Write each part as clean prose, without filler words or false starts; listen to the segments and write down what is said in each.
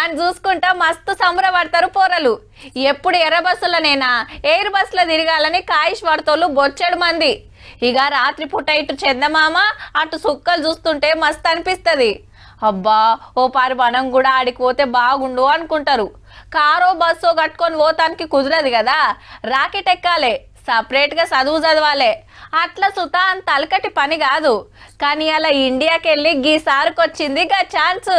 దాన్ని చూసుకుంటా మస్తు సంబరపడతారు పోరలు. ఎప్పుడు ఎర్ర బస్సులనేనా ఎయిర్ బస్సులో తిరగాలని కాయిష్ పడతోళ్ళు బొచ్చెడు మంది. ఇక రాత్రిపూట ఇటు చందమామ అటు సుక్కలు చూస్తుంటే మస్తు అనిపిస్తుంది. అబ్బా ఓ పారి మనం కూడా ఆడికి పోతే బాగుండు అనుకుంటారు. కారో బస్సో కట్టుకొని పోతానికి కుదరదు కదా, రాకెట్ ఎక్కాలి, సపరేట్గా చదువు చదవాలి. అట్లా సుతా అంత అలకటి పని కాదు. కానీ అలా ఇండియాకి వెళ్ళి గీసారికి వచ్చింది గా ఛాన్స్.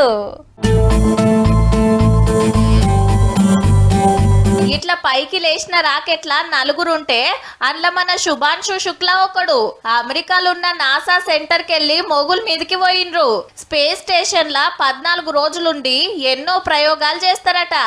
ఇట్లా పైకి లేచిన రాకెట్ల నలుగురుంటే అందులో మన శుభాంశు శుక్లా ఒకడు. అమెరికాలో ఉన్న నాసా సెంటర్ కెళ్ళి మొగుల్ మీదకి పోయిండ్రు. స్పేస్ స్టేషన్ లా 14 రోజులుండి ఎన్నో ప్రయోగాలు చేస్తారట.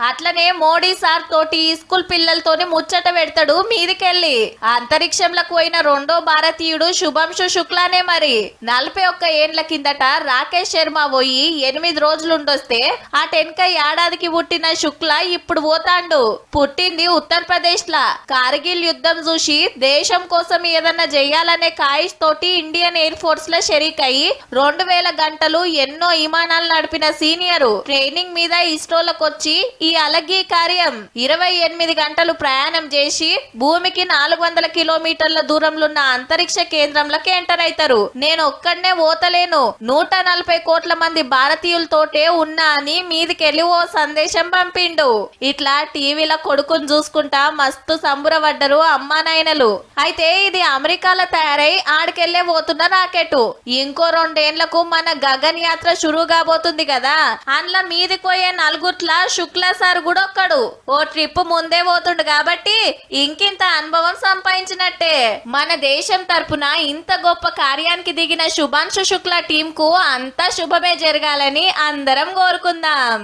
అట్లనే మోడీ సార్ తోటి స్కూల్ పిల్లలతోని ముచ్చట పెడతాడు మీదికెళ్ళి. అంతరిక్షంలోకి పోయిన రెండో భారతీయుడు శుభాంశు శుక్లానే. మరి 41 ఏండ్ల కిందట రాకేష్ శర్మ పోయి 8 రోజులుండొస్తే ఆ టెన్క ఏడాదికి పుట్టిన శుక్లా ఇప్పుడు పోతాండు. పుట్టింది ఉత్తరప్రదేశ్ లా. కార్గిల్ యుద్ధం చూసి దేశం కోసం ఏదన్నా చెయ్యాలనే కాయిష్ తోటి ఇండియన్ ఎయిర్ ఫోర్స్ లో షరీక్ అయి 2000 గంటలు ఎన్నో విమానాలు నడిపిన సీనియరు. ట్రైనింగ్ మీద ఇస్రోలకు వచ్చి ఈ అలగి కార్యం 28 గంటలు ప్రయాణం చేసి భూమికి 400 కిలోమీటర్ల దూరంలో ఉన్న అంతరిక్ష కేంద్రంలోకి ఎంటర్ అవుతారు. నేను ఒక్కడనే పోతలేను, 140 కోట్ల మంది భారతీయులతోటే ఉన్నా అని మీదికెళ్ళి ఓ సందేశం పంపిండు. ఇట్లా టీవీలో కొడుకుని చూసుకుంటా మస్తు సంబరపడ్డరు అమ్మా నాయనలు. అయితే ఇది అమెరికాలో తయారై ఆడికెళ్లే పోతున్న రాకెట్. ఇంకో 2 ఏండ్లకు మన గగన్ యాత్ర షురూ కాబోతుంది కదా. అందులో మీదికి పోయే నలుగుట్ల శుక్లా సార్ కూడా ఒక్కడు. ఓ ట్రిప్ ముందే పోతుండు కాబట్టి ఇంకింత అనుభవం సంపాదించినట్టే. మన దేశం తరపున ఇంత గొప్ప కార్యానికి దిగిన శుభాంశు శుక్లా టీం కు అంతా శుభమే జరగాలని అందరం కోరుకుందాం.